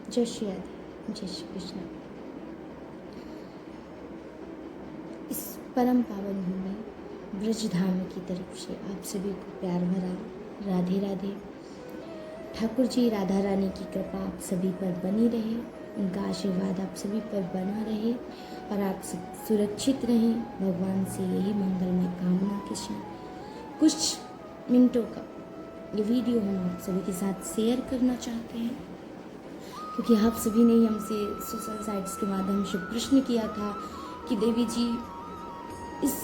जय श्री राधे, जय श्री कृष्ण। इस परम पावन भूमि ब्रजधाम की तरफ से आप सभी को प्यार भरा राधे राधे। ठाकुर जी राधा रानी की कृपा आप सभी पर बनी रहे, उनका आशीर्वाद आप सभी पर बना रहे और आप सब सुरक्षित रहें। भगवान से यही मंगलमय कामना के साथ कुछ मिनटों का ये वीडियो हम आप सभी के साथ शेयर करना चाहते हैं, क्योंकि आप सभी ने हमसे सोशल साइट्स के माध्यम से प्रश्न किया था कि देवी जी, इस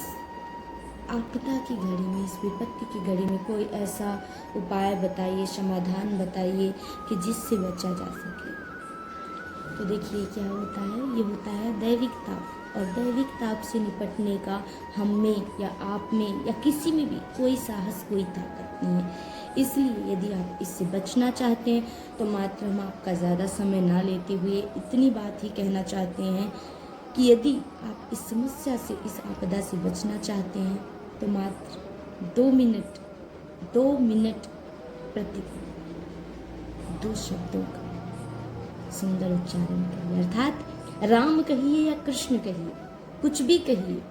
आपदा की घड़ी में, इस विपत्ति की घड़ी में कोई ऐसा उपाय बताइए, समाधान बताइए कि जिससे बचा जा सके। तो देखिए क्या होता है, ये होता है दैविक ताप, और दैविक ताप से निपटने का हम में या आप में या किसी में भी कोई साहस, कोई ताकत नहीं है। इसलिए यदि आप इससे बचना चाहते हैं तो मात्र हम आपका ज़्यादा समय ना लेते हुए इतनी बात ही कहना चाहते हैं कि यदि आप इस समस्या से, इस आपदा से बचना चाहते हैं तो मात्र 2 मिनट प्रतिदिन 2 शब्दों का सुंदर उच्चारण करिए, अर्थात राम कहिए या कृष्ण कहिए, कुछ भी कहिए,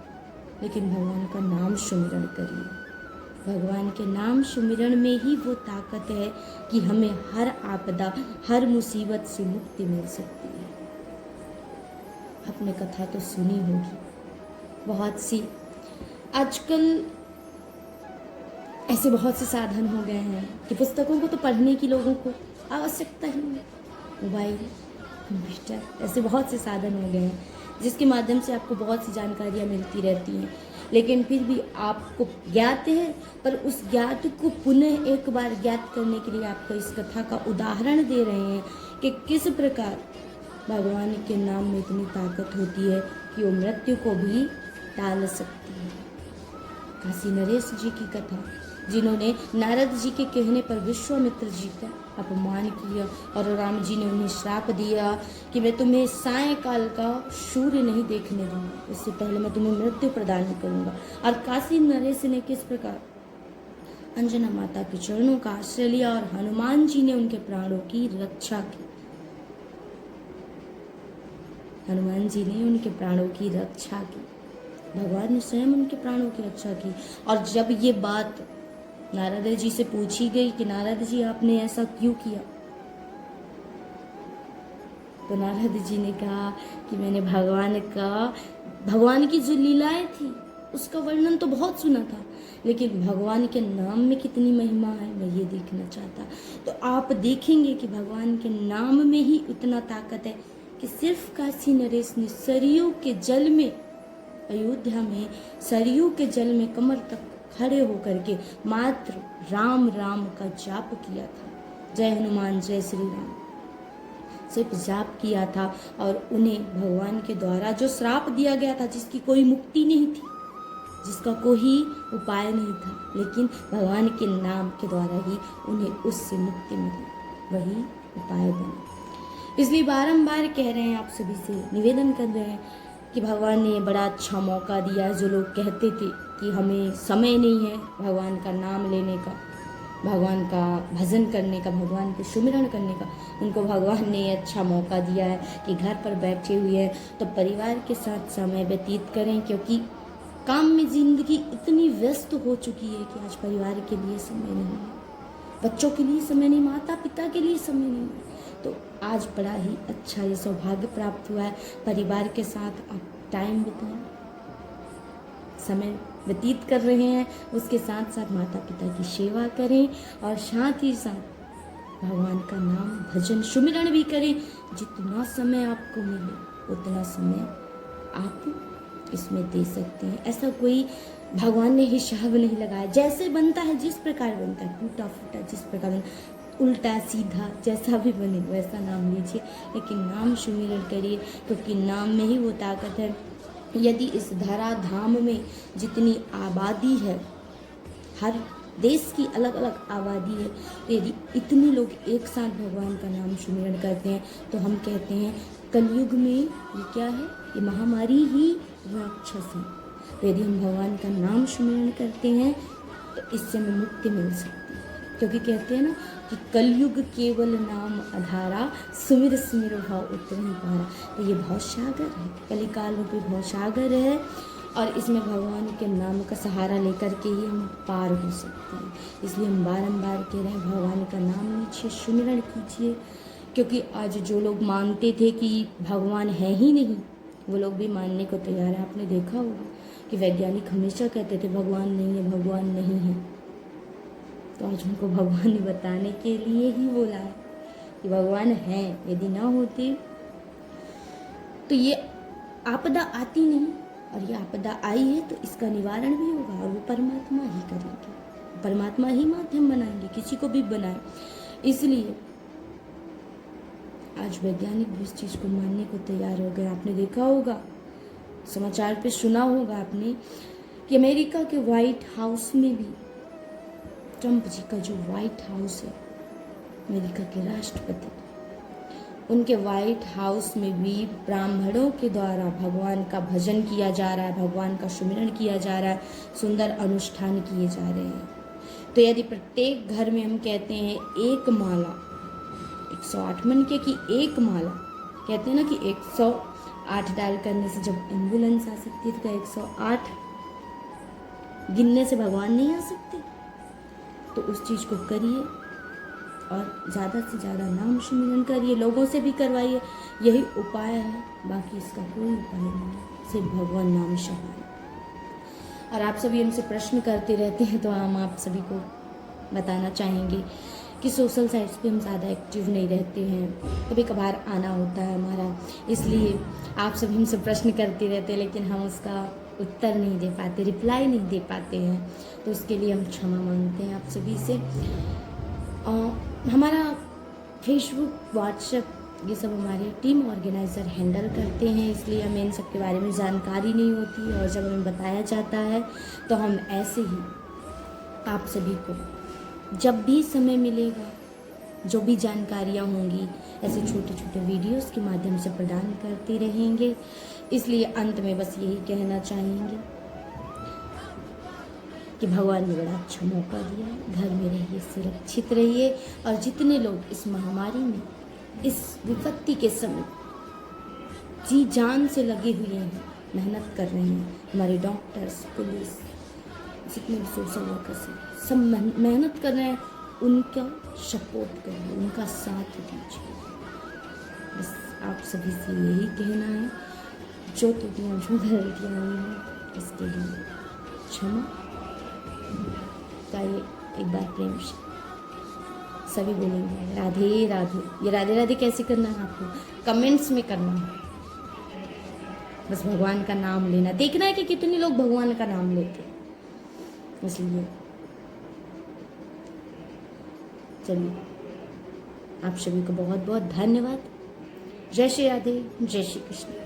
लेकिन भगवान का नाम सुमिरन करिए। भगवान के नाम सुमिरन में ही वो ताकत है कि हमें हर आपदा, हर मुसीबत से मुक्ति मिल सकती है। आपने कथा तो सुनी होगी बहुत सी। आजकल ऐसे बहुत से साधन हो गए हैं कि पुस्तकों को तो पढ़ने की लोगों को आवश्यकता ही नहीं। मोबाइल, कंप्यूटर, ऐसे बहुत से साधन हो गए हैं जिसके माध्यम से आपको बहुत सी जानकारियाँ मिलती रहती हैं, लेकिन फिर भी आपको ज्ञात है, पर उस ज्ञात को पुनः एक बार ज्ञात करने के लिए आपको इस कथा का उदाहरण दे रहे हैं कि किस प्रकार भगवान के नाम में इतनी ताकत होती है कि वो मृत्यु को भी टाल सकती है। काशी नरेश जी की कथा, जिन्होंने नारद जी के कहने पर विश्वामित्र जी का अपमान किया और राम जी ने उन्हें श्राप दिया कि मैं तुम्हें सायंकाल का सूर्य नहीं देखने दूंगा, इससे पहले मैं तुम्हें मृत्यु प्रदान करूंगा। और काशी नरेश ने किस प्रकार अंजना माता के चरणों का आश्रय लिया और हनुमान जी ने उनके प्राणों की रक्षा की। हनुमान जी ने उनके प्राणों की रक्षा की, भगवान ने स्वयं उनके प्राणों की रक्षा की। और जब ये बात नारद जी से पूछी गई कि नारद जी आपने ऐसा क्यों किया, तो नारद जी ने कहा कि मैंने भगवान की जो लीलाएं थी उसका वर्णन तो बहुत सुना था, लेकिन भगवान के नाम में कितनी महिमा है मैं ये देखना चाहता। तो आप देखेंगे कि भगवान के नाम में ही उतना ताकत है कि सिर्फ काशी नरेश ने सरयू के जल में, अयोध्या में सरयू के जल में कमर तक खड़े होकर के मात्र राम राम का जाप किया था। जय हनुमान जय श्री राम सिर्फ जाप किया था, और उन्हें भगवान के द्वारा जो श्राप दिया गया था, जिसकी कोई मुक्ति नहीं थी, जिसका कोई उपाय नहीं था, लेकिन भगवान के नाम के द्वारा ही उन्हें उससे मुक्ति मिली, वही उपाय बना। इसलिए बारंबार कह रहे हैं, आप सभी से निवेदन कर रहे हैं कि भगवान ने बड़ा अच्छा मौका दिया। जो लोग कहते थे कि हमें समय नहीं है भगवान का नाम लेने का, भगवान का भजन करने का, भगवान के सुमिरन करने का, उनको भगवान ने अच्छा मौका दिया है कि घर पर बैठे हुए हैं तो परिवार के साथ समय व्यतीत करें, क्योंकि काम में ज़िंदगी इतनी व्यस्त हो चुकी है कि आज परिवार के लिए समय नहीं है, बच्चों के लिए समय नहीं, माता पिता के लिए समय नहीं है। तो आज बड़ा ही अच्छा ये सौभाग्य प्राप्त हुआ है, परिवार के साथ आप टाइम बिताएं, समय व्यतीत कर रहे हैं, उसके साथ साथ माता पिता की सेवा करें और साथ ही साथ भगवान का नाम, भजन, सुमिरन भी करें। जितना समय आपको मिले उतना समय आप इसमें दे सकते हैं। ऐसा कोई भगवान ने हिसाब नहीं लगाया, जैसे बनता है, जिस प्रकार बनता है, टूटा फूटा जिस प्रकार बनता, उल्टा सीधा जैसा भी बने वैसा नाम लीजिए, लेकिन नाम सुमिरन करिए, क्योंकि नाम में ही वो ताकत है। यदि इस धरा धाम में जितनी आबादी है, हर देश की अलग अलग आबादी है, तो यदि इतने लोग एक साथ भगवान का नाम सुमिरन करते हैं तो हम कहते हैं कलयुग में ये क्या है, ये महामारी ही राक्षस है। तो यदि हम भगवान का नाम सुमिरन करते हैं तो इससे हमें मुक्ति मिल सकती है, क्योंकि कहते हैं ना, कि कलयुग केवल नाम आधारा, सुमिर सुमिर भव उतरहि पारा। तो ये भव सागर है, कलिकाल रूपी भव सागर है, और इसमें भगवान के नाम का सहारा लेकर के ही हम पार हो सकते हैं। इसलिए हम बारंबार कह रहे हैं, भगवान का नाम लीजिए, सुमिरन कीजिए, क्योंकि आज जो लोग मानते थे कि भगवान है ही नहीं, वो लोग भी मानने को तैयार है। आपने देखा होगा कि वैज्ञानिक हमेशा कहते थे भगवान नहीं है, भगवान नहीं है। तो आज उनको भगवान ने बताने के लिए ही बोला है कि भगवान है। यदि ना होते तो ये आपदा आती नहीं, और ये आपदा आई है तो इसका निवारण भी होगा, और वो परमात्मा ही करेंगे, परमात्मा ही माध्यम बनाएंगे, किसी को भी बनाए। इसलिए आज वैज्ञानिक भी इस चीज़ को मानने को तैयार हो गए। आपने देखा होगा, समाचार पे सुना होगा आपने, कि अमेरिका के व्हाइट हाउस में भी, ट्रंप जी का जो व्हाइट हाउस है, अमेरिका के राष्ट्रपति, उनके व्हाइट हाउस में भी ब्राह्मणों के द्वारा भगवान का भजन किया जा रहा है, भगवान का सुमिरन किया जा रहा है, सुंदर अनुष्ठान किए जा रहे हैं। तो यदि प्रत्येक घर में हम कहते हैं एक माला, 108 मन के की एक माला, कहते हैं ना कि 108 डायल करने से जब एम्बुलेंस आ सकती है, तो 108 गिनने से भगवान नहीं आ सकते। तो उस चीज़ को करिए, और ज़्यादा से ज़्यादा नाम सुमिरन करिए, लोगों से भी करवाइए, यही उपाय है, बाकी इसका कोई उपाय नहीं है, सिर्फ भगवान नाम शहान। और आप सभी हमसे प्रश्न करते रहते हैं, तो हम आप सभी को बताना चाहेंगे कि सोशल साइट्स पे हम ज़्यादा एक्टिव नहीं रहते हैं, कभी कभार आना होता है हमारा, इसलिए आप सभी हमसे प्रश्न करते रहते हैं, लेकिन हम उसका उत्तर नहीं दे पाते, रिप्लाई नहीं दे पाते हैं। तो इसके लिए हम क्षमा मांगते हैं आप सभी से। हमारा फेसबुक, व्हाट्सएप, ये सब हमारी टीम ऑर्गेनाइज़र हैंडल करते हैं, इसलिए हमें इन सब के बारे में जानकारी नहीं होती, और जब हमें बताया जाता है तो हम ऐसे ही आप सभी को जब भी समय मिलेगा, जो भी जानकारियाँ होंगी, ऐसे छोटे छोटे वीडियोस के माध्यम से प्रदान करते रहेंगे। इसलिए अंत में बस यही कहना चाहेंगे कि भगवान ने बड़ा अच्छा मौका दिया है, घर में रहिए, सुरक्षित रहिए, और जितने लोग इस महामारी में, इस विपत्ति के समय जी जान से लगे हुए हैं, मेहनत कर रहे हैं, हमारे डॉक्टर्स, पुलिस, जितने भी सोशल वर्कर्स हैं, सब मेहनत कर रहे हैं, उनका सपोर्ट करिए, उनका साथ दीजिए। बस आप सभी से यही कहना है, जो त्रुटियाँ, जो गलतियाँ हुई हैं, इसके लिए क्षमा चाहिए। एक बार प्रेम से सभी बोलेंगे राधे राधे। ये राधे राधे कैसे करना है आपको कमेंट्स में करना है, बस भगवान का नाम लेना, देखना है कि कितने लोग भगवान का नाम लेते हैं। इसलिए चलिए, आप सभी को बहुत बहुत धन्यवाद। जय श्री राधे, जय श्री कृष्ण।